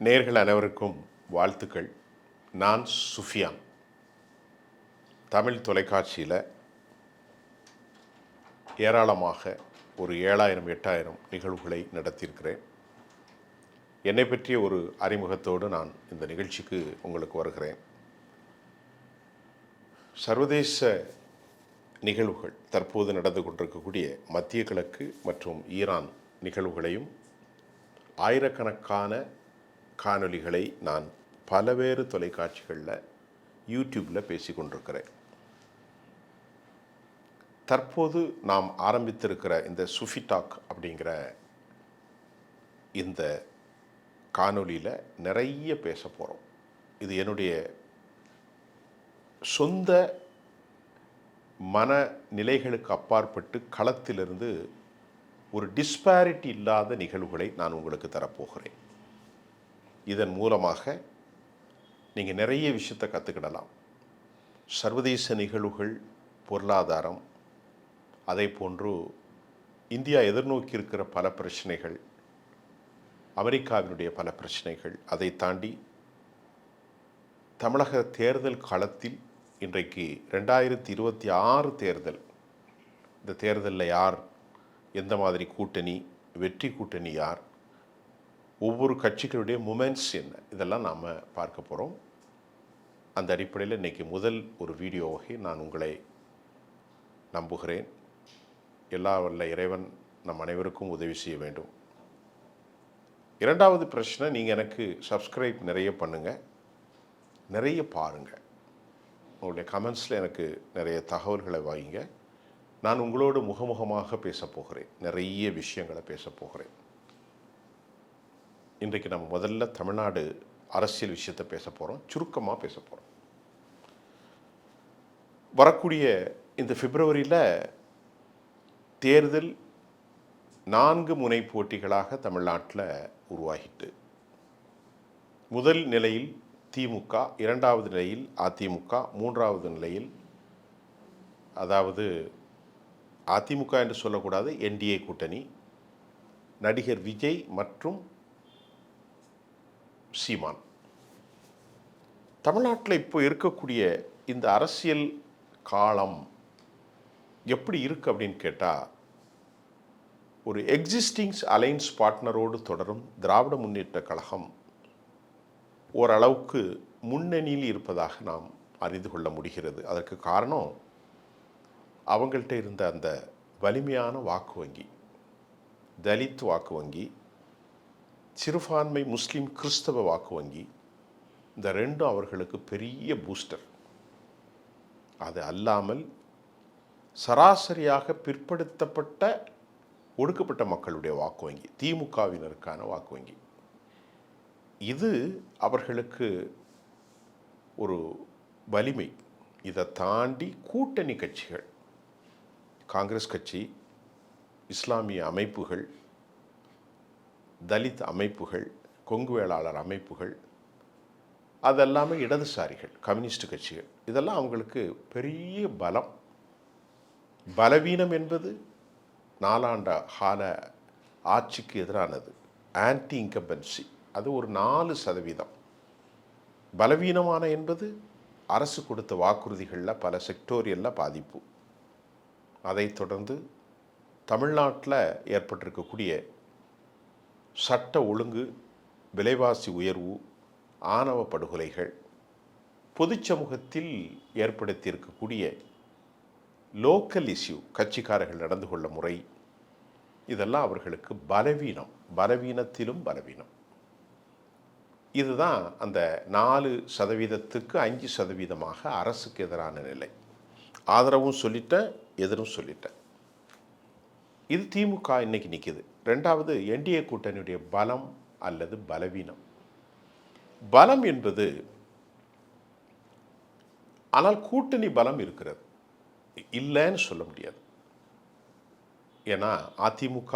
நேர்கள் அனைவருக்கும் வாழ்த்துக்கள். நான் சுஃபியான். தமிழ் தொலைக்காட்சியில் ஏராளமாக ஒரு 7000 8000 நிகழ்வுகளை நடத்தியிருக்கிறேன். என்னை பற்றிய ஒரு அறிமுகத்தோடு நான் இந்த நிகழ்ச்சிக்கு உங்களுக்கு வருகிறேன். சர்வதேச நிகழ்வுகள் தற்போது நடந்து கொண்டிருக்கக்கூடிய மத்திய கிழக்கு மற்றும் ஈரான் நிகழ்வுகளையும் ஆயிரக்கணக்கான காணொளிகளை நான் பலவேறு தொலைக்காட்சிகளில் யூடியூப்பில் பேசி கொண்டிருக்கிறேன். தற்போது நாம் ஆரம்பித்திருக்கிற இந்த சுஃபி டாக் அப்படிங்கிற இந்த காணொளியில் நிறைய பேச போகிறோம். இது என்னுடைய சொந்த மனநிலைகளுக்கு அப்பாற்பட்டு களத்திலிருந்து ஒரு டிஸ்பாரிட்டி இல்லாத நிகழ்வுகளை நான் உங்களுக்கு தரப்போகிறேன். இதன் மூலமாக நீங்கள் நிறைய விஷயத்தை கற்றுக்கிடலாம். சர்வதேச நிகழ்வுகள், பொருளாதாரம், அதை போன்று இந்தியா எதிர்நோக்கி இருக்கிற பல பிரச்சனைகள், அமெரிக்காவினுடைய பல பிரச்சனைகள், அதை தாண்டி தமிழக தேர்தல் களத்தில் இன்றைக்கு 2026 தேர்தல், இந்த தேர்தலில் யார், எந்த மாதிரி கூட்டணி, வெற்றி கூட்டணி யார், ஒவ்வொரு கட்சிகளுடைய மூமெண்ட்ஸ் என்ன, இதெல்லாம் நாம் பார்க்க போகிறோம். அந்த அடிப்படையில் இன்றைக்கி முதல் ஒரு வீடியோவை நான் உங்களை நம்புகிறேன். எல்லா வல்ல இறைவன் நம் அனைவருக்கும் உதவி செய்ய வேண்டும். இரண்டாவது பிரச்சனை, நீங்கள் எனக்கு சப்ஸ்கிரைப் நிறைய பண்ணுங்கள், நிறைய பாருங்கள், உங்களுடைய கமெண்ட்ஸில் எனக்கு நிறைய தகவல்களை வாங்கிங்க. நான் உங்களோடு முகமுகமாக பேச போகிறேன், நிறைய விஷயங்களை பேச போகிறேன். இன்றைக்கு நம்ம முதல்ல தமிழ்நாடு அரசியல் விஷயத்தை பேச போகிறோம், சுருக்கமாக பேச போகிறோம். வரக்கூடிய இந்த பிப்ரவரியில் தேர்தல் 4 முனை போட்டிகளாக தமிழ்நாட்டில் உருவாகிட்டு, முதல் நிலையில் திமுக, இரண்டாவது நிலையில் அதிமுக, மூன்றாவது நிலையில், அதாவது அதிமுக என்று சொல்லக்கூடாது, என்டிஏ கூட்டணி, நடிகர் விஜய் மற்றும் சீமான். தமிழ்நாட்டில் இப்போ இருக்கக்கூடிய இந்த அரசியல் காலம் எப்படி இருக்குது அப்படின்னு கேட்டால், ஒரு எக்ஸிஸ்டிங்ஸ் அலைன்ஸ் பார்ட்னரோடு தொடரும் திராவிட முன்னேற்ற கழகம் ஓரளவுக்கு முன்னணியில் இருப்பதாக நாம் அறிந்து கொள்ள முடிகிறது. அதற்கு காரணம் அவங்கள்ட்ட இருந்த அந்த வலிமையான வாக்கு வங்கி, தலித் வாக்கு வங்கி, சிறுபான்மை முஸ்லீம் கிறிஸ்தவ வாக்கு வங்கி, இந்த ரெண்டும் அவர்களுக்கு பெரிய பூஸ்டர். அது அல்லாமல் சராசரியாக பிற்படுத்தப்பட்ட ஒடுக்கப்பட்ட மக்களுடைய வாக்கு வங்கி, திமுகவினருக்கான வாக்கு வங்கி, இது அவர்களுக்கு ஒரு வலிமை. இதை தாண்டி கூட்டணி கட்சிகள், காங்கிரஸ் கட்சி, இஸ்லாமிய அமைப்புகள், தலித் அமைப்புகள், கொங்கு வேளாளர் அமைப்புகள், அதெல்லாமே இடதுசாரிகள், கம்யூனிஸ்ட் கட்சிகள், இதெல்லாம் அவங்களுக்கு பெரிய பலம். பலவீனம் என்பது 4 ஆண்டு கால ஆட்சிக்கு எதிரானது, ஆன்டி இன்கம்பன்சி, அது ஒரு 4%. பலவீனமான என்பது அரசு கொடுத்த வாக்குறுதிகளில் பல செக்டோரியலில் பாதிப்பு. அதைத் தொடர்ந்து தமிழ்நாட்டில் ஏற்பட்டிருக்கக்கூடிய சட்ட ஒழுங்கு, விலைவாசி உயர்வு, ஆணவ படுகொலைகள், பொது சமூகத்தில் ஏற்படுத்தியிருக்கக்கூடிய லோக்கல் இஷ்யூ, கட்சிக்காரர்கள் நடந்து கொள்ள முறை, இதெல்லாம் அவர்களுக்கு பலவீனம், பலவீனத்திலும் பலவீனம். இதுதான் அந்த 4%க்கு 5% அரசுக்கு எதிரான நிலை. ஆதரவும் சொல்லிட்டேன், எதிரும் சொல்லிட்டேன். இது திமுக இன்னைக்கு நிற்கிது. ரெண்டாவது, என்டிஏ கூட்டணியுடைய பலம் அல்லது பலவீனம். பலம் என்பது, ஆனால் கூட்டணி பலம் இருக்கிறது, இல்லைன்னு சொல்ல முடியாது. ஏன்னா அதிமுக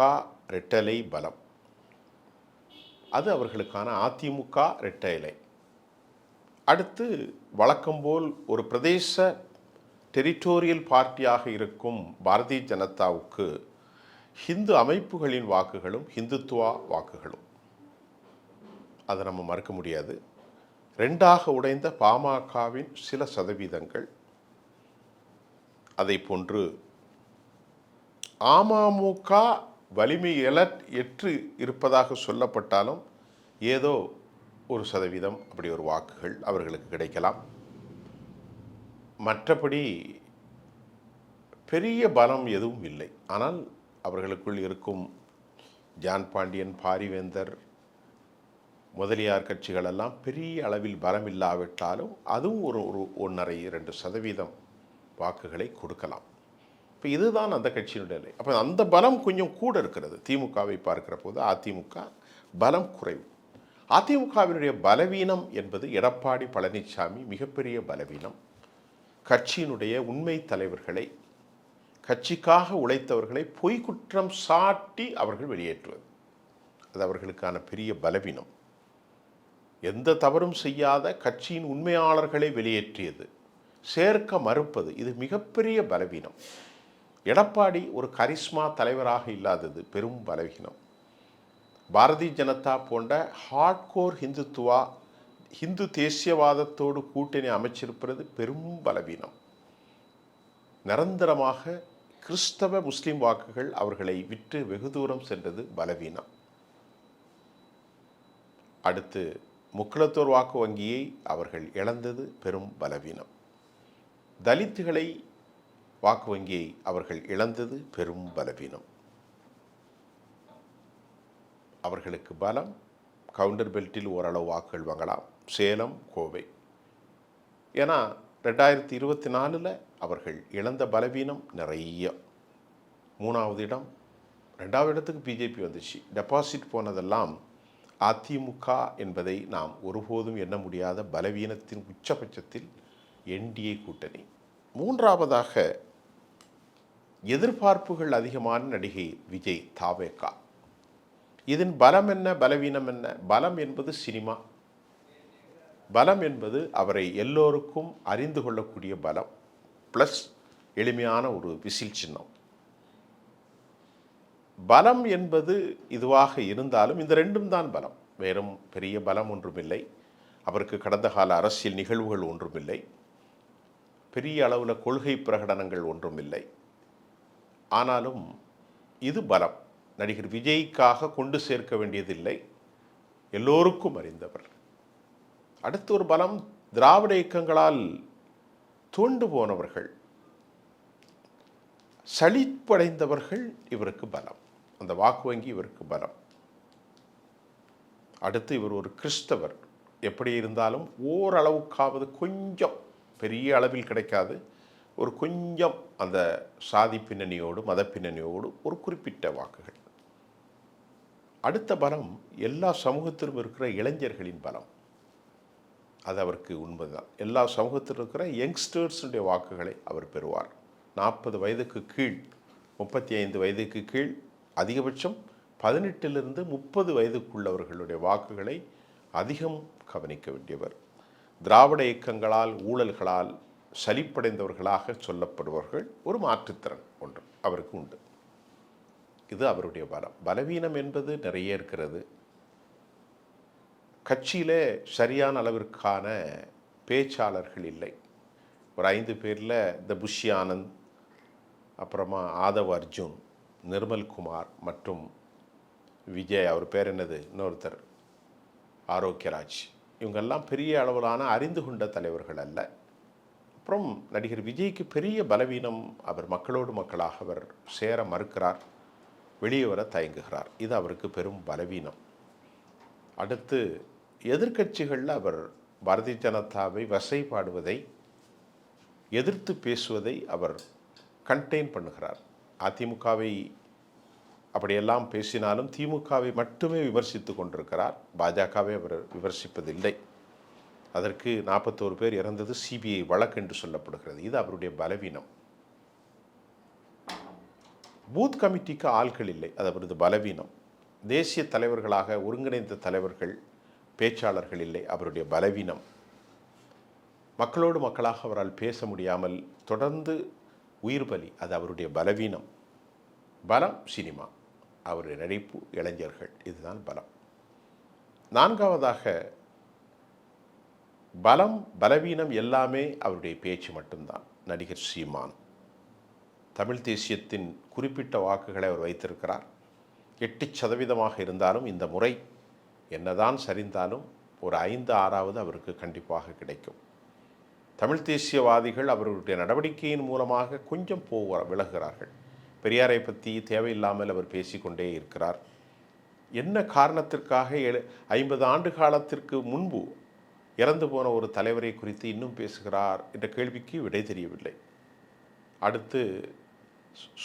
ரெட்டலை பலம், அது அவர்களுக்கான அதிமுக ரெட்டலை. அடுத்து வழக்கம்போல் ஒரு பிரதேச டெரிட்டோரியல் பார்ட்டியாக இருக்கும் பாரதிய ஜனதாவுக்கு ஹிந்து அமைப்புகளின் வாக்குகளும் ஹிந்துத்துவா வாக்குகளும், அதை நம்ம மறுக்க முடியாது. 2ஆக உடைந்த பாமகவின் சில சதவீதங்கள், அதை போன்று அமமுக வலிமை எற்று இருப்பதாக சொல்லப்பட்டாலும் ஏதோ 1% அப்படி ஒரு வாக்குகள் அவர்களுக்கு கிடைக்கலாம். மற்றபடி பெரிய பலம் எதுவும் இல்லை. ஆனால் அவர்களுக்குள் இருக்கும் ஜான் பாண்டியன், பாரிவேந்தர் முதலியார் கட்சிகளெல்லாம் பெரிய அளவில் பலம் இல்லாவிட்டாலும் அதுவும் ஒரு 1.5-2% வாக்குகளை கொடுக்கலாம். இப்போ இதுதான் அந்த கட்சியினுடைய நிலை. அப்போ அந்த பலம் கொஞ்சம் கூட இருக்கிறது. திமுகவை பார்க்கிற போது அதிமுக பலம் குறைவு. அதிமுகவினுடைய பலவீனம் என்பது எடப்பாடி பழனிசாமி மிகப்பெரிய பலவீனம். கட்சியினுடைய உண்மை தலைவர்களை, கட்சிக்காக உழைத்தவர்களை பொய்க்குற்றம் சாட்டி அவர்கள் வெளியேற்றுவது, அது அவர்களுக்கான பெரிய பலவீனம். எந்த தவறும் செய்யாத கட்சியின் உண்மையாளர்களை வெளியேற்றியது, சேர்க்க மறுப்பது, இது மிகப்பெரிய பலவீனம். எடப்பாடி ஒரு கரிஸ்மா தலைவராக இல்லாதது பெரும் பலவீனம். பாரதிய ஜனதா போன்ற ஹார்ட்கோர் இந்து தேசியவாதத்தோடு கூட்டணி அமைச்சிருப்பது பெரும் பலவீனம். நிரந்தரமாக கிறிஸ்தவ முஸ்லிம் வாக்குகள் அவர்களை விட்டு வெகு தூரம் சென்றது பலவீனம். அடுத்து முக்குலத்தோர் வாக்கு வங்கியை அவர்கள் இழந்தது பெரும் பலவீனம். தலித்துகளை வாக்கு வங்கியை அவர்கள் இழந்தது பெரும் பலவீனம். அவர்களுக்கு பலம் கவுண்டர் பெல்ட்டில் ஓரளவு வாக்குகள் வாங்கலாம், சேலம், கோவை. ஏன்னா 2024 அவர்கள் இழந்த பலவீனம் நிறைய. 3வது இடம், 2வது இடத்துக்கு பிஜேபி வந்துச்சு. டெபாசிட் போனதெல்லாம் அதிமுக என்பதை நாம் ஒருபோதும் எண்ண முடியாத பலவீனத்தின் உச்சபட்சத்தில் என்டிஏ கூட்டணி. 3வதாக எதிர்பார்ப்புகள் அதிகமான நடிகை விஜய், தாவேகா. இதன் பலம் என்ன, பலவீனம் என்ன? பலம் என்பது சினிமா. பலம் என்பது அவரை எல்லோருக்கும் அறிந்து கொள்ளக்கூடிய பலம், ப்ளஸ் எளிமையான ஒரு விசில் சின்னம். பலம் என்பது இதுவாக இருந்தாலும் இந்த ரெண்டும் தான் பலம். வேறும் பெரிய பலம் ஒன்றுமில்லை. அவருக்கு கடந்த கால அரசியல் நிகழ்வுகள் ஒன்றுமில்லை. பெரிய அளவில் கொள்கை பிரகடனங்கள் ஒன்றுமில்லை. ஆனாலும் இது பலம். நடிகர் விஜய்க்காக கொண்டு சேர்க்க வேண்டியதில்லை, எல்லோருக்கும் அறிந்தவர். அடுத்த ஒரு பலம், திராவிட இயக்கங்களால் தூண்டு போனவர்கள், சலிப்படைந்தவர்கள் இவருக்கு பலம். அந்த வாக்கு வங்கி இவருக்கு பலம். அடுத்து இவர் ஒரு கிறிஸ்தவர். எப்படி இருந்தாலும் ஓரளவுக்காவது கொஞ்சம், பெரிய அளவில் கிடைக்காது, ஒரு கொஞ்சம் அந்த சாதி பின்னணியோடு மத பின்னணியோடு ஒரு குறிப்பிட்ட வாக்குகள். அடுத்த பலம் எல்லா சமூகத்திலும் இருக்கிற இளைஞர்களின் பலம். அது அவருக்கு உண்மைதான். எல்லா சமூகத்தில் இருக்கிற யங்ஸ்டர்ஸுடைய வாக்குகளை அவர் பெறுவார். 40 வயதுக்கு கீழ், 35 வயதுக்கு கீழ், அதிகபட்சம் 18லிருந்து 30 வயதுக்குள்ளவர்களுடைய வாக்குகளை அதிகம் கவனிக்க வேண்டியவர். திராவிட இயக்கங்களால், ஊழல்களால் சலிப்படைந்தவர்களாக சொல்லப்படுபவர்கள் ஒரு மாற்றுத்திறன் ஒன்று அவருக்கு உண்டு. இது அவருடைய பலம். பலவீனம் என்பது நிறைய இருக்கிறது. கட்சியிலே சரியான அளவிற்கான பேச்சாளர்கள் இல்லை. ஒரு 5 பேரில் இந்த புஷி ஆனந்த், அப்புறமா ஆதவ் அர்ஜுன், நிர்மல்குமார் மற்றும் விஜய், அவர் பேர் என்னது, இன்னொருத்தர் ஆரோக்கியராஜ், இவங்கெல்லாம் பெரிய அளவிலான அறிந்து கொண்ட தலைவர்கள் அல்ல. அப்புறம் நடிகர் விஜய்க்கு பெரிய பலவீனம், அவர் மக்களோடு மக்களாக அவர் சேர மறுக்கிறார், வெளியே வர தயங்குகிறார். இது அவருக்கு பெரும் பலவீனம். அடுத்து எதிர்க்கட்சிகளில் அவர் பாரதிய ஜனதாவை வசைபாடுவதை, எதிர்த்து பேசுவதை அவர் கண்டெயின் பண்ணுகிறார். அதிமுகவை அப்படியெல்லாம் பேசினாலும் திமுகவை மட்டுமே விமர்சித்து கொண்டிருக்கிறார். பாஜகவை அவர் விமர்சிப்பதில்லை. அதற்கு 41 பேர் இறந்தது சிபிஐ வழக்கு என்று சொல்லப்படுகிறது. இது அவருடைய பலவீனம். பூத் கமிட்டிக்கு ஆட்கள் இல்லை, அது அவரது பலவீனம். தேசிய தலைவர்களாக ஒருங்கிணைந்த தலைவர்கள், பேச்சாளர்கள் இல்லை, அவருடைய பலவீனம். மக்களோடு மக்களாக அவரால் பேச முடியாமல் தொடர்ந்து உயிர் பலி, அது அவருடைய பலவீனம். பலம் சினிமா, அவருடைய நடிப்பு, இளைஞர்கள், இதுதான் பலம். நான்காவதாக பலம் பலவீனம் எல்லாமே அவருடைய பேச்சு மட்டும்தான். நடிகர் சீமான் தமிழ் தேசியத்தின் குறிப்பிட்ட வாக்குகளை அவர் வைத்திருக்கிறார். 8% இருந்தாலும் இந்த முறை என்னதான் சரிந்தாலும் ஒரு 5-6 அவருக்கு கண்டிப்பாக கிடைக்கும். தமிழ் தேசியவாதிகள் அவர்களுடைய நடவடிக்கையின் மூலமாக கொஞ்சம் விலகுகிறார்கள். பெரியாரை பற்றி தேவையில்லாமல் அவர் பேசிக்கொண்டே இருக்கிறார். என்ன காரணத்திற்காக 50 ஆண்டு காலத்திற்கு முன்பு இறந்து போன ஒரு தலைவரை குறித்து இன்னும் பேசுகிறார் என்ற கேள்விக்கு விடை தெரியவில்லை. அடுத்து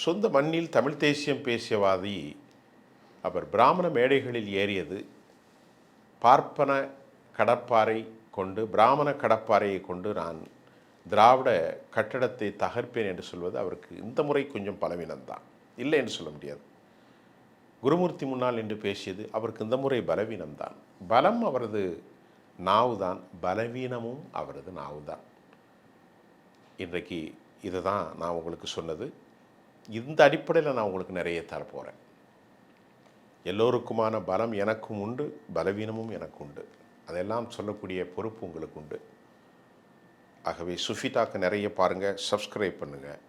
சொந்த மண்ணில் தமிழ் தேசியம் பேசியவாதி அவர் பிராமண மேடைகளில் ஏறியது பார்ப்பன கடற்பாறை கொண்டு பிராமண கடற்பாறையை கொண்டு நான் திராவிட கட்டடத்தை தகர்ப்பேன் என்று சொல்வது அவருக்கு இந்த முறை கொஞ்சம் பலவீனம்தான், இல்லை என்று சொல்ல முடியாது. குருமூர்த்தி முன்னால் என்று பேசியது அவருக்கு இந்த முறை பலவீனம்தான். பலம் அவரது நாவுதான், பலவீனமும் அவரது நாவுதான். இன்றைக்கு இதுதான் நான் உங்களுக்கு சொன்னது. இந்த அடிப்படையில் நான் உங்களுக்கு நிறைய தரப்போகிறேன். எல்லோருக்குமான பலம் எனக்கும் உண்டு, பலவீனமும் எனக்கு உண்டு. அதெல்லாம் சொல்லக்கூடிய பொறுப்பு உங்களுக்கு உண்டு. ஆகவே சுஃபி டாக் நிறைய பாருங்கள், சப்ஸ்கிரைப் பண்ணுங்கள்.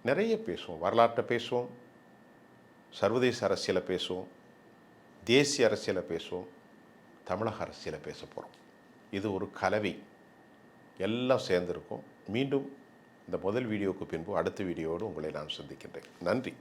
நிறைய பேசுவோம், வரலாற்றை பேசுவோம், சர்வதேச அரசியலை பேசுவோம், தேசிய அரசியலை பேசுவோம், தமிழக அரசியலை பேச போகிறோம். இது ஒரு கலவை, எல்லாம் சேர்ந்திருக்கும். மீண்டும் இந்த முதல் வீடியோவுக்கு பின்பு அடுத்த வீடியோவோடு உங்களை நான் சந்திக்கின்றேன். நன்றி.